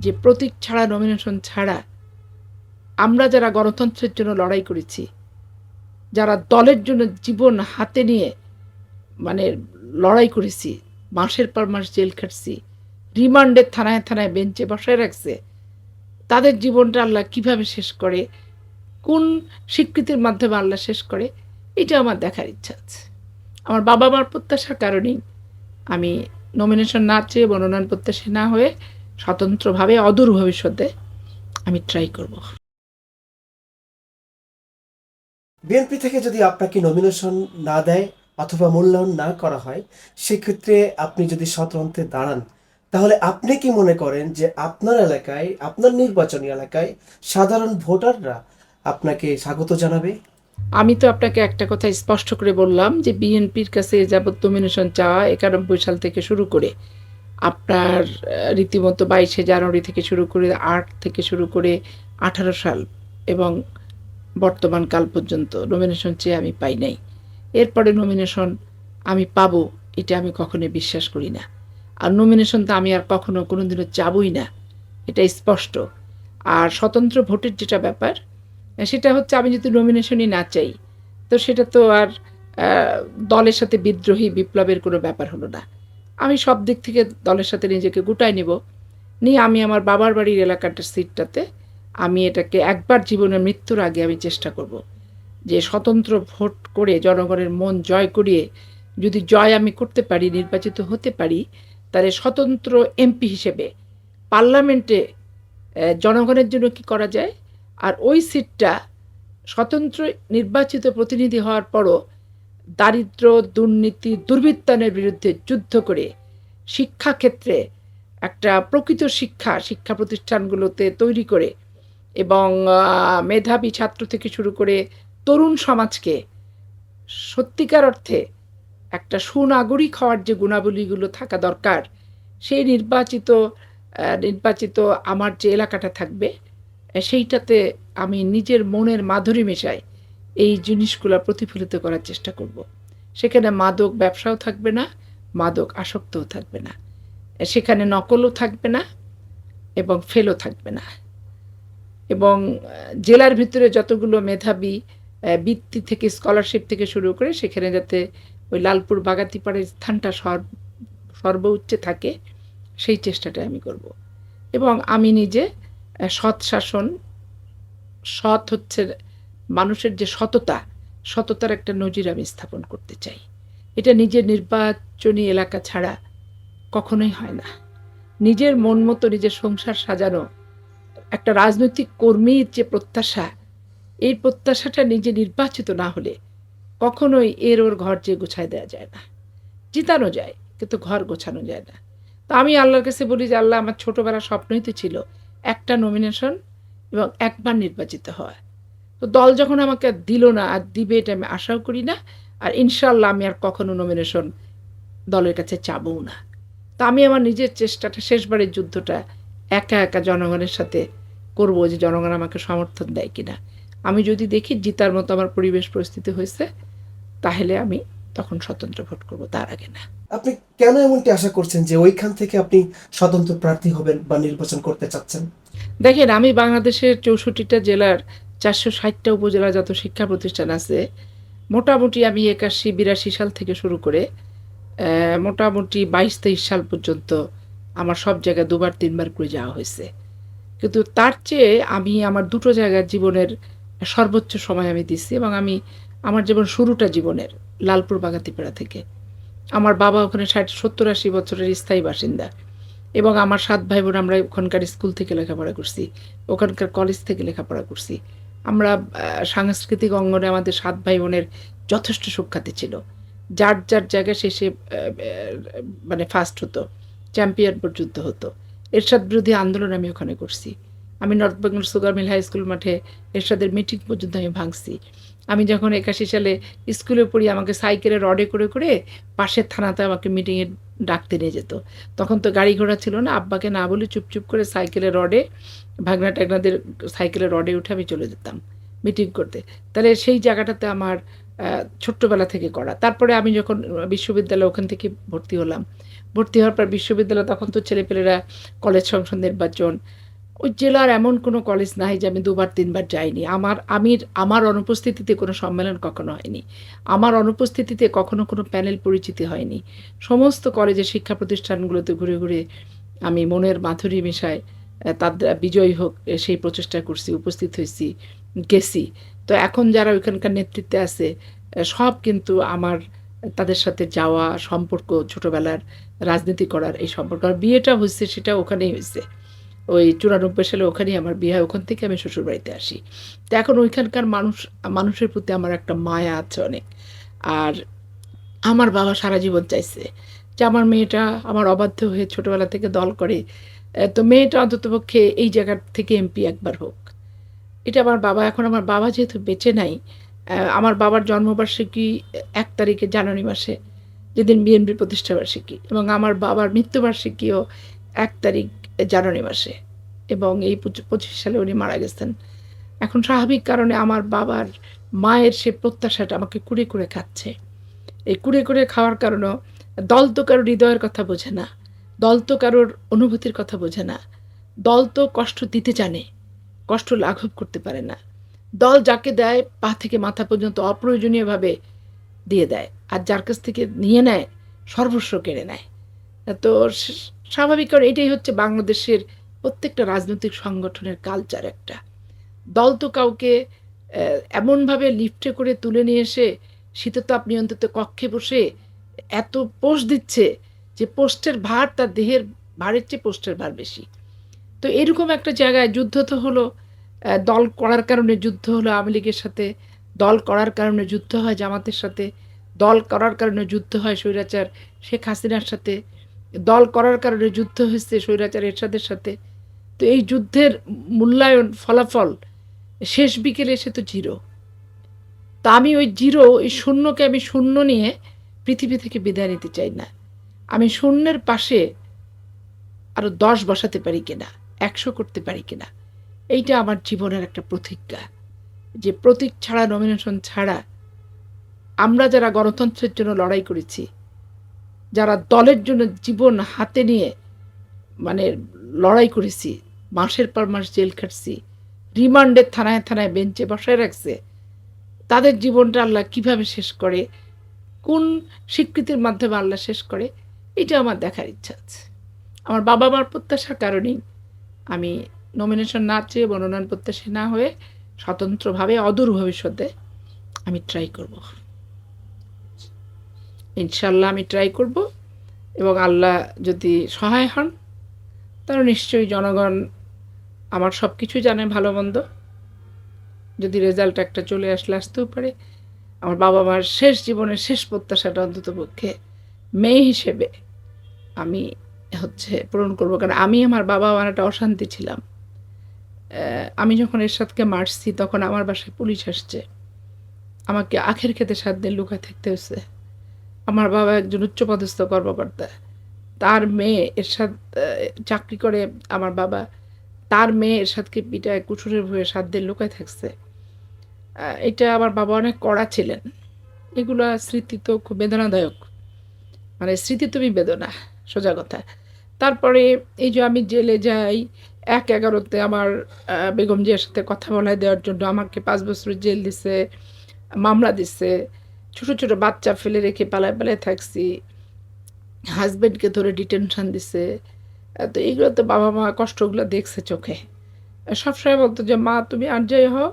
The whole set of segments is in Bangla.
যে প্রতীক ছাড়া, নমিনেশন ছাড়া আমরা যারা গণতন্ত্রের জন্য লড়াই করেছি, যারা দলের জন্য জীবন হাতে নিয়ে মানে লড়াই করেছি, মাসের পর মাস জেল খাটছি, রিমান্ডে থানায় থানায় বেঞ্চে বসায় রাখছে, তাদের জীবনটা আল্লাহ কিভাবে শেষ করে, কোন স্বীকৃতির মাধ্যমে আল্লাহ শেষ করে, এটা আমার দেখার ইচ্ছা আছে। আমার বাবা মার প্রত্যাশার কারণেই আমি নমিনেশন না চেয়ে, মনোনয়ন প্রত্যাশী না হয়ে স্বতন্ত্রভাবে অদূর ভবিষ্যতে আমি ট্রাই করব। বিএনপি থেকে যদি আপনাকে নমিনেশন না দেয় অথবা মূল্যায়ন না করা হয়, সেক্ষেত্রে আপনি যদি স্বতন্ত্রে দাঁড়ান, তাহলে আপনি কি মনে করেন যে আপনার এলাকায়, আপনার নির্বাচনী এলাকায় সাধারণ ভোটাররা আপনাকে স্বাগত জানাবে? আমি তো আপনাকে একটা কথা স্পষ্ট করে বললাম যে বিএনপির কাছে এ যাবৎ নমিনেশন চাওয়া 91 সাল থেকে শুরু করে আপনার রীতিমতো 22শে জানুয়ারি থেকে শুরু করে 8 থেকে শুরু করে 18 সাল এবং বর্তমান কাল পর্যন্ত নমিনেশন চেয়ে আমি পাই নাই। এরপরে নমিনেশন আমি পাবো এটা আমি কখনোই বিশ্বাস করি না। আর নমিনেশন তো আমি আর কখনো কোনোদিনও চাবই না, এটা স্পষ্ট। আর স্বতন্ত্র ভোটের যেটা ব্যাপার, সেটা হচ্ছে আমি যদি নমিনেশনই না চাই, তো সেটা তো আর দলের সাথে বিদ্রোহী বিপ্লবের কোনো ব্যাপার হলো না। আমি সব দিক থেকে দলের সাথে নিজেকে গুটায় নেব, নিয়ে আমি আমার বাবার বাড়ির এলাকাটার সিটটাতে আমি এটাকে একবার জীবনের মৃত্যুর আগে আমি চেষ্টা করব যে স্বতন্ত্র ভোট করে জনগণের মন জয় করিয়ে যদি জয় আমি করতে পারি, নির্বাচিত হতে পারি, তাহলে স্বতন্ত্র এমপি হিসেবে পার্লামেন্টে জনগণের জন্য কি করা যায়, আর ওই সিটটা স্বতন্ত্র নির্বাচিত প্রতিনিধি হওয়ার পরও দারিদ্র, দুর্নীতি, দুর্বৃত্তায়নের বিরুদ্ধে যুদ্ধ করে শিক্ষাক্ষেত্রে একটা প্রকৃত শিক্ষা প্রতিষ্ঠানগুলোতে তৈরি করে এবং মেধাবী ছাত্র থেকে শুরু করে তরুণ সমাজকে সত্যিকার অর্থে একটা সুনাগরিক হওয়ার যে গুণাবলীগুলো থাকা দরকার, সেই নির্বাচিত আমার যে এলাকাটা থাকবে, সেইটাতে আমি নিজের মনের মাধুরী মেশাই এই জিনিসগুলো প্রতিফলিত করার চেষ্টা করব। সেখানে মাদক ব্যবসাও থাকবে না, মাদক আসক্তও থাকবে না, সেখানে নকলও থাকবে না এবং ফেলও থাকবে না। এবং জেলার ভিতরে যতগুলো মেধাবী বৃত্তি থেকে স্কলারশিপ থেকে শুরু করে সেখানে যাতে ওই লালপুর বাগাতিপাড়ার স্থানটা সর্বোচ্চে থাকে, সেই চেষ্টাটা আমি করব। এবং আমি নিজে সৎ শাসন, সৎ হচ্ছে মানুষের যে সততার একটা নজির আমি স্থাপন করতে চাই। এটা নিজের নির্বাচনী এলাকা ছাড়া কখনোই হয় না। নিজের মন মতো নিজের সংসার সাজানো একটা রাজনৈতিক কর্মীর যে প্রত্যাশা, এই প্রত্যাশাটা নিজে নির্বাচিত না হলে কখনোই ওর ঘর যে গোছায় দেওয়া যায় না। জিতানো যায় কিন্তু ঘর গোছানো যায় না। তো আমি আল্লাহর কাছে বলি যে আল্লাহ, আমার ছোটোবেলার স্বপ্নই তো ছিল একটা নমিনেশন এবং একবার নির্বাচিত হওয়া। তো দল যখন আমাকে দিল না আর দিবে এটা আমি আশাও করি না, আর ইনশাল্লাহ আমি আর কখনো নমিনেশন দলের কাছে চাবও না। তা আমি আমার নিজের চেষ্টাটা, শেষবারের যুদ্ধটা একা একা জনগণের সাথে করব, যে জনগণ আমাকে সমর্থন দেয় কিনা। আমি যদি দেখি জিতার মতো আমার পরিবেশ পরিস্থিতি হয়েছে, তাহলে আমি তখন স্বতন্ত্র ভোট করব, তার আগে না। আপনি কেন এমনটি আশা করছেন যে ওইখান থেকে আপনি স্বতন্ত্র প্রার্থী হবেন বা নির্বাচন করতে চাচ্ছেন? দেখেন, আমি বাংলাদেশের 64টা জেলার 460টা উপজেলা যত শিক্ষা প্রতিষ্ঠান আছে, মোটামুটি আমি 81-82 সাল থেকে শুরু করে মোটামুটি 22-23 সাল পর্যন্ত আমার সব জায়গায় 2-3 বার করে যাওয়া হয়েছে। কিন্তু তার চেয়ে আমি আমার দুটো জায়গার জীবনের সর্বোচ্চ সময় আমি দিচ্ছি, এবং আমার যেমন শুরুটা জীবনের লালপুর বাগাতিপাড়া থেকে। আমার বাবা ওখানে 60-70-80 বছরের স্থায়ী বাসিন্দা, এবং আমার 7 ভাই বোন আমরা ওখানকার স্কুল থেকে লেখাপড়া করছি, ওখানকার কলেজ থেকে লেখাপড়া করছি। আমরা সাংস্কৃতিক অঙ্গনে আমাদের 7 ভাই বোনের যথেষ্ট সুখ্যাতি ছিল। যার যার জায়গায় শেষে মানে ফার্স্ট হতো, চ্যাম্পিয়ন পর্যন্ত হতো। এরশাদ বিরোধী আন্দোলন আমি ওখানে করছি। আমি north Bengal sugar mill high school মাঠে এরশাদের মিটিং পর্যন্ত আমি ভাঙছি। আমি যখন 81 সালে স্কুলে পড়ি, আমাকে সাইকেলে রডে করে করে পাশের থানাতে আমাকে মিটিংয়ে ডাকতে নিয়ে যেত। তখন তো গাড়ি ঘোড়া ছিল না, আব্বাকে না বলে চুপচুপ করে সাইকেলে রডে, ভাগনা টাগনাদের সাইকেলে রডে উঠে আমি চলে যেতাম মিটিং করতে। তাহলে সেই জায়গাটাতে আমার ছোট্টবেলা থেকে করা। তারপরে আমি যখন বিশ্ববিদ্যালয়ে ওখান থেকে ভর্তি হলাম, ভর্তি হওয়ার পর বিশ্ববিদ্যালয়, তখন তো ছেলেপেলেরা কলেজ সংসদ নির্বাচন, ওই জেলার এমন কোনো কলেজ নাই যে আমি 2-3 বার যাইনি। আমার অনুপস্থিতিতে কোনো সম্মেলন কখনো হয়নি, আমার অনুপস্থিতিতে কখনো কোনো প্যানেল পরিচিতি হয়নি। সমস্ত কলেজের শিক্ষা প্রতিষ্ঠানগুলোতে ঘুরে ঘুরে আমি মনের মাধুরী মেশায় তাদের বিজয়ী হোক সেই প্রচেষ্টা করছি, উপস্থিত হয়েছি, গেছি। তো এখন যারা ওইখানকার নেতৃত্বে আছে সব কিন্তু আমার তাদের সাথে যাওয়া সম্পর্ক, ছোটবেলার রাজনীতি করার এই সম্পর্ক। আর বিয়েটা হয়েছে সেটা ওখানেই হয়েছে, ওই 94 সালে ওখানেই আমার বিয়ে হয়, ওখান থেকে আমি শ্বশুরবাড়িতে আসি। তো এখন ওইখানকার মানুষের প্রতি আমার একটা মায়া আছে অনেক। আর আমার বাবা সারা জীবন চাইছে যে আমার মেয়েটা আমার অবাধ্য হয়ে ছোটবেলা থেকে দল করে, তো মেয়েটা অন্ততপক্ষে এই জায়গা থেকে এমপি একবার হোক। এটা আমার বাবা, এখন আমার বাবা যেহেতু বেঁচে নাই, আমার বাবার জন্মবার্ষিকী 1 তারিখে জানুয়ারি মাসে, যেদিন বিএনপির প্রতিষ্ঠাবার্ষিকী, এবং আমার বাবার মৃত্যুবার্ষিকীও 1 তারিখ জানুয়ারি মাসে, এবং এই 25 সালে উনি মারা গেছেন। এখন স্বাভাবিক কারণে আমার বাবার মায়ের সে প্রত্যাশাটা আমাকে কুড়ে কুড়ে খাচ্ছে। এই কুড়ে কুড়ে খাওয়ার কারণে দল তো কারোর হৃদয়ের কথা বোঝে না, দল তো কারোর অনুভূতির কথা বোঝে না, দল তো কষ্ট দিতে জানে, কষ্ট লাঘব করতে পারে না। দল যাকে দেয় পা থেকে মাথা পর্যন্ত অপ্রয়োজনীয়ভাবে দিয়ে দেয়, আর যার কাছ থেকে নিয়ে নেয় সর্বস্ব কেড়ে নেয়। তো স্বাভাবিক কারণ এটাই হচ্ছে বাংলাদেশের প্রত্যেকটা রাজনৈতিক সংগঠনের কালচার। একটা দল তো কাউকে এমনভাবে লিফটে করে তুলে নিয়ে এসে শীততাপ নিয়ন্ত্রিত কক্ষে বসে এত পোস্ট দিচ্ছে যে পোস্টের ভার তার দেহের ভারের চেয়ে পোস্টের ভার বেশি। তো এরকম একটা জায়গায় যুদ্ধ তো হলো, দল করার কারণে যুদ্ধ হলো আওয়ামী লীগের সাথে, দল করার কারণে যুদ্ধ হয় জামাতের সাথে, দল করার কারণে যুদ্ধ হয় স্বৈরাচার শেখ হাসিনার সাথে, দল করার কারণে যুদ্ধ হয়েছে স্বৈরাচার এরশাদের সাথে। তো এই যুদ্ধের মূল্যায়ন, ফলাফল শেষ বিকেলে এসে তো জিরো। তা আমি ওই জিরো, এই শূন্যকে আমি শূন্য নিয়ে পৃথিবী থেকে বিদায় নিতে চাই না। আমি শূন্যের পাশে আরও 10 বসাতে পারি কিনা, 100 করতে পারি কিনা, এইটা আমার জীবনের একটা প্রতিজ্ঞা। যে প্রতীক ছাড়া, নমিনেশন ছাড়া আমরা যারা গণতন্ত্রের জন্য লড়াই করেছি, যারা দলের জন্য জীবন হাতে নিয়ে মানে লড়াই করেছি, মাসের পর মাস জেল খাটছি, রিমান্ডে থানায় থানায় বেঞ্চে বসায় রাখছে, তাদের জীবনটা আল্লাহ কিভাবে শেষ করে, কোন স্বীকৃতির মাধ্যমে আল্লাহ শেষ করে, এটা আমার দেখার ইচ্ছা আছে। আমার বাবা মার প্রত্যাশার কারণেই আমি নমিনেশন না চেয়ে, মনোনয়ন প্রত্যাশী না হয়ে স্বতন্ত্রভাবে অদূর ভবিষ্যতে আমি ট্রাই করব। ইনশাল্লাহ আমি ট্রাই করব, এবং আল্লাহ যদি সহায় হন তাহলে নিশ্চয়ই জনগণ আমার সব কিছু জানে, ভালো মন্দ। যদি রেজাল্ট একটা চলে আসতেও পারে, আমার বাবা মার শেষ জীবনের শেষ প্রত্যাশাটা অন্তত পক্ষে মেয়ে হিসেবে আমি পূরণ করব। কারণ আমি আমার বাবা মার একটা অশান্তি ছিলাম। আমি যখন এরশাদকে মারছি তখন আমার বাসায় পুলিশ আসছে, আমাকে আখের খেতে 7 দিন লুকায় থাকতে হয়েছে। আমার বাবা একজন উচ্চপদস্থ কর্মকর্তা, তার মেয়ে এরশাদ চাকরি করে, আমার বাবা তার মেয়ে এরশাদকে পিটায় কুঠুরের ভয়ে 7 দিন লুকায় থাকছে। এটা আমার বাবা অনেক কড়া ছিলেন। এগুলা স্মৃতি তো খুব বেদনাদায়ক, মানে স্মৃতি তুমি বেদনা, সোজা কথা। তারপরে এই যে আমি জেলে যাই, 1/11-তে আমার বেগম জিয়ার সাথে কথা বলায় দেওয়ার জন্য আমাকে 5 বছরের জেল দিছে, মামলা দিছে, ছোট ছোট বাচ্চা ফেলে রেখে পালায় পালায় থাকছি, হাজব্যান্ডকে ধরে ডিটেনশন দিছে। তো এইগুলো তো বাবা মা কষ্টগুলো দেখছে চোখে। সবসময় বলতো যে মা তুমি আর যাই হও,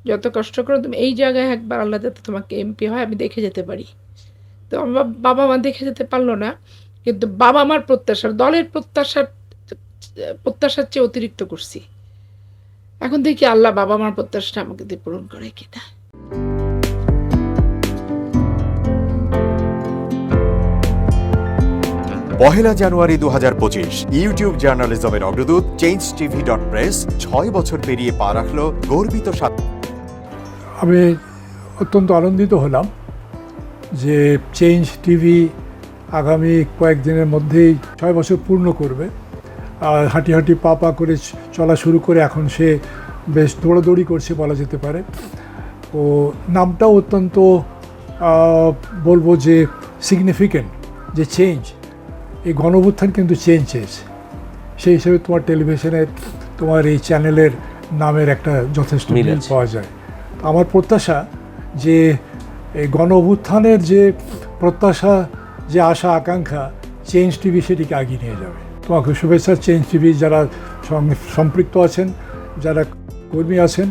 যত কষ্ট করো তুমি এই জায়গায় একবার আল্লাহ যাতে তোমাকে এমপি হয় আমি দেখে যেতে পারি। তো আমার বাবা মা দেখে যেতে পারলো না, কিন্তু বাবা মার প্রত্যাশার, দলের প্রত্যাশার চেয়ে অতিরিক্ত করছি। এখন দেখি আল্লাহ বাবা মার প্রত্যাশাটা আমাকে দিয়ে পূরণ করে কিনা। পহেলা জানুয়ারি 2025 ইউটিউব জার্নালিজমের অগ্রদূত changetv.press 6 বছর পেরিয়ে পা রাখলো গর্বিত আমি অত্যন্ত আনন্দিত হলাম যে চেঞ্জ টিভি আগামী কয়েকদিনের মধ্যেই 6 বছর পূর্ণ করবে। আর হাঁটি হাঁটি পা পা করে চলা শুরু করে এখন সে বেশ দৌড়াদৌড়ি করছে বলা যেতে পারে। ও নামটাও অত্যন্ত বলবো যে সিগনিফিক্যান্ট, যে চেঞ্জ, এই গণঅভ্যুত্থান কিন্তু চেঞ্জ চেয়েছে। সেই হিসেবে তোমার টেলিভিশনের, তোমার এই চ্যানেলের নামের একটা যথেষ্ট মিল মিল আছে। পাওয়া যায়। আমার প্রত্যাশা যে এই গণ অভ্যুত্থানের যে প্রত্যাশা, যে আশা আকাঙ্ক্ষা, চেঞ্জ টিভি সেটিকে এগিয়ে নিয়ে যাবে। তোমাকে শুভেচ্ছা। চেঞ্জ টিভি যারা সম্পৃক্ত আছেন, যারা কর্মী আছেন,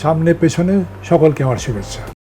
সামনে পেছনে সকলকে আমার শুভেচ্ছা।